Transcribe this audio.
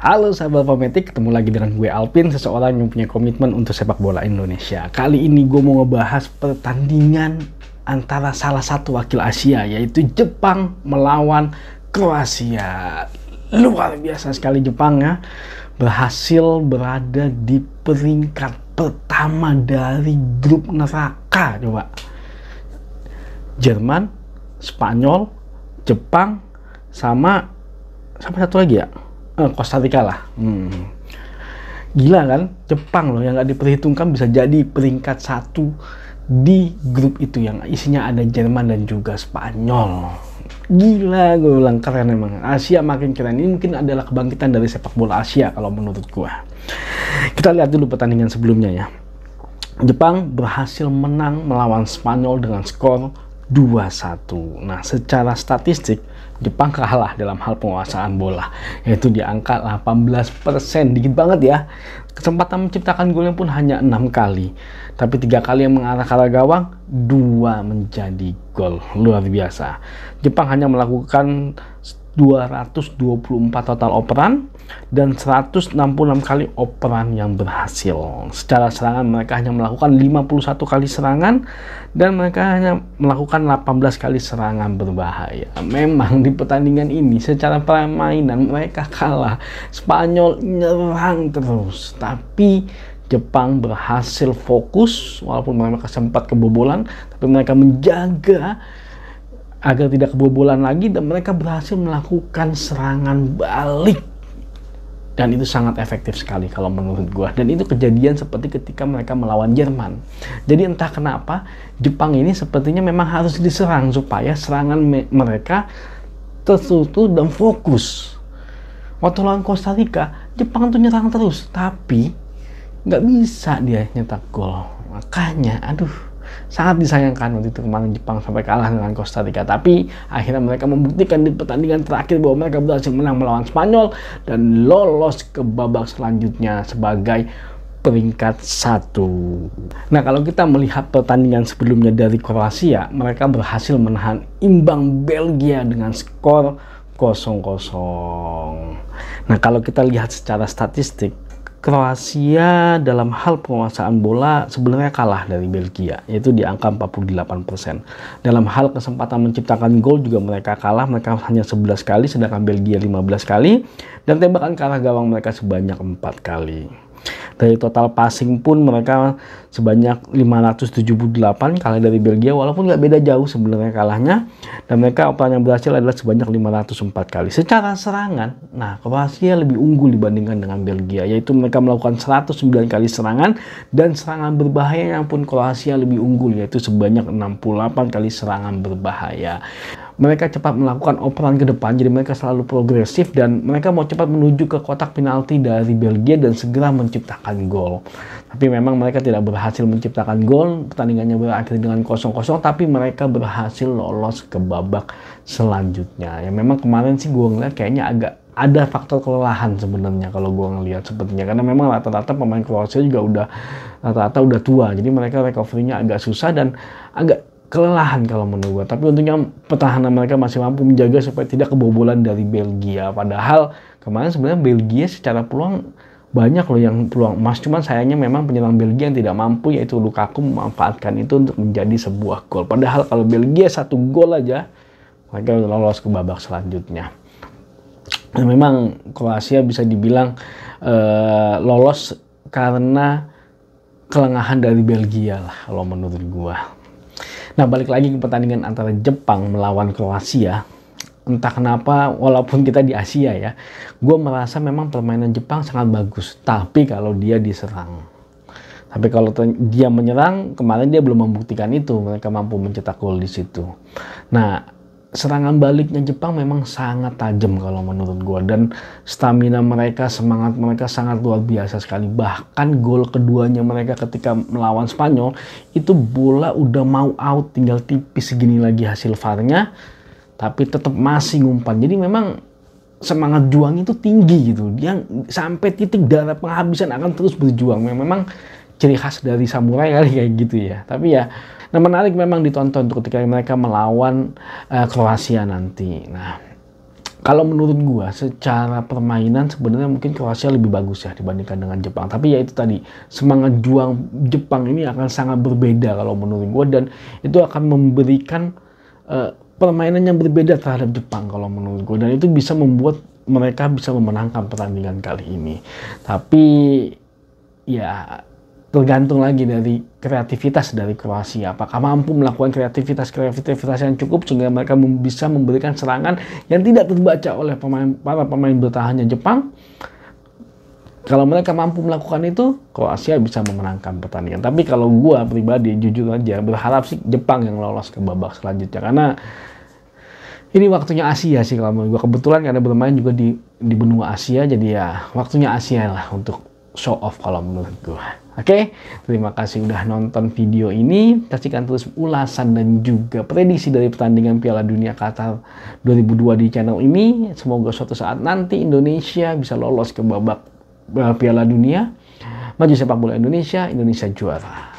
Halo sahabat Pometik, ketemu lagi dengan gue Alpin, seseorang yang punya komitmen untuk sepak bola Indonesia. Kali ini gue mau ngebahas pertandingan antara salah satu wakil Asia, yaitu Jepang melawan Kroasia. Luar biasa sekali Jepang ya, berhasil berada di peringkat pertama dari grup neraka. Coba, Jerman, Spanyol, Jepang, sama satu lagi ya, Costa Rica lah. Gila kan, Jepang loh yang nggak diperhitungkan bisa jadi peringkat 1 di grup itu yang isinya ada Jerman dan juga Spanyol. Gila, gue bilang keren emang. Asia makin keren. Ini mungkin adalah kebangkitan dari sepak bola Asia kalau menurut gue. Kita lihat dulu pertandingan sebelumnya ya. Jepang berhasil menang melawan Spanyol dengan skor 2-1. Nah, secara statistik Jepang kalah dalam hal penguasaan bola, yaitu di angka 18%, dikit banget ya. Kesempatan menciptakan golnya pun hanya 6 kali, tapi 3 kali yang mengarah ke arah gawang, 2 menjadi gol. Luar biasa. Jepang hanya melakukan 224 total operan dan 166 kali operan yang berhasil. Secara serangan mereka hanya melakukan 51 kali serangan dan mereka hanya melakukan 18 kali serangan berbahaya. Memang di pertandingan ini secara permainan mereka kalah. Spanyol nyerang terus, tapi Jepang berhasil fokus walaupun mereka sempat kebobolan, tapi mereka menjaga agar tidak kebobolan lagi dan mereka berhasil melakukan serangan balik. Dan itu sangat efektif sekali kalau menurut gua. Dan itu kejadian seperti ketika mereka melawan Jerman. Jadi entah kenapa Jepang ini sepertinya memang harus diserang supaya serangan mereka tertutup dan fokus. Waktu lawan Costa Rica, Jepang tuh nyerang terus, tapi nggak bisa dia nyetak gol. Makanya, sangat disayangkan waktu itu kemarin Jepang sampai kalah dengan Costa Rica. Tapi akhirnya mereka membuktikan di pertandingan terakhir bahwa mereka berhasil menang melawan Spanyol dan lolos ke babak selanjutnya sebagai peringkat 1. Nah, kalau kita melihat pertandingan sebelumnya dari Kroasia, mereka berhasil menahan imbang Belgia dengan skor 0-0. Nah, kalau kita lihat secara statistik, Kroasia dalam hal penguasaan bola sebenarnya kalah dari Belgia, yaitu di angka 48%. Dalam hal kesempatan menciptakan gol juga mereka kalah, mereka hanya 11 kali, sedangkan Belgia 15 kali, dan tembakan ke arah gawang mereka sebanyak 4 kali. Dari total passing pun mereka sebanyak 578 kalah dari Belgia, walaupun nggak beda jauh sebenarnya kalahnya, dan mereka operan yang berhasil adalah sebanyak 504 kali. Secara serangan, nah Kroasia lebih unggul dibandingkan dengan Belgia, yaitu mereka melakukan 109 kali serangan, dan serangan berbahayanya pun Kroasia lebih unggul, yaitu sebanyak 68 kali serangan berbahaya. Mereka cepat melakukan operan ke depan, jadi mereka selalu progresif dan mereka mau cepat menuju ke kotak penalti dari Belgia dan segera menciptakan gol. Tapi memang mereka tidak berhasil menciptakan gol, pertandingannya berakhir dengan 0-0, tapi mereka berhasil lolos ke babak selanjutnya. Ya memang kemarin sih gue ngeliat kayaknya agak ada faktor kelelahan sebenarnya kalau gue ngeliat sepertinya, karena memang rata-rata pemain Kroasia juga rata-rata udah tua, jadi mereka recovery-nya agak susah dan agak kelelahan kalau menurut gue. Tapi untungnya pertahanan mereka masih mampu menjaga supaya tidak kebobolan dari Belgia. Padahal kemarin sebenarnya Belgia secara peluang banyak loh yang peluang emas, cuman sayangnya memang penyerang Belgia yang tidak mampu, yaitu Lukaku, memanfaatkan itu untuk menjadi sebuah gol. Padahal kalau Belgia 1 gol aja mereka lolos ke babak selanjutnya. Nah, memang Kroasia bisa dibilang lolos karena kelengahan dari Belgia lah kalau menurut gua. Nah, balik lagi ke pertandingan antara Jepang melawan Kroasia. Entah kenapa, walaupun kita di Asia ya, gue merasa memang permainan Jepang sangat bagus. Tapi kalau dia diserang. Tapi kalau dia menyerang, kemarin dia belum membuktikan itu. Mereka mampu mencetak gol di situ. Nah, serangan baliknya Jepang memang sangat tajam kalau menurut gue, dan stamina mereka, semangat mereka sangat luar biasa sekali. Bahkan gol keduanya mereka ketika melawan Spanyol itu bola udah mau out, tinggal tipis segini lagi hasil VAR-nya, tapi tetap masih ngumpan. Jadi memang semangat juang itu tinggi gitu, dia sampai titik darah penghabisan akan terus berjuang. Memang ciri khas dari samurai kali kayak gitu ya. Tapi ya, nah menarik memang ditonton ketika mereka melawan Kroasia nanti. Nah, Kalau menurut gua secara permainan sebenarnya mungkin Kroasia lebih bagus ya dibandingkan dengan Jepang. Tapi ya itu tadi, semangat juang Jepang ini akan sangat berbeda kalau menurut gua, dan itu akan memberikan permainan yang berbeda terhadap Jepang kalau menurut gua, dan itu bisa membuat mereka bisa memenangkan pertandingan kali ini. Tapi ya tergantung lagi dari kreativitas dari Kroasia. Apakah mampu melakukan kreativitas yang cukup sehingga mereka bisa memberikan serangan yang tidak terbaca oleh para pemain bertahannya Jepang. Kalau mereka mampu melakukan itu, Kroasia bisa memenangkan pertandingan. Tapi kalau gua pribadi jujur aja berharap sih Jepang yang lolos ke babak selanjutnya, karena ini waktunya Asia sih kalau menurut gua. Kebetulan karena bermain juga di benua Asia, jadi ya waktunya Asia lah untuk show off kalau menurut gua. Oke, terima kasih udah nonton video ini. Saksikan terus ulasan dan juga prediksi dari pertandingan Piala Dunia Qatar 2002 di channel ini. Semoga suatu saat nanti Indonesia bisa lolos ke babak Piala Dunia. Maju sepak bola Indonesia, Indonesia juara.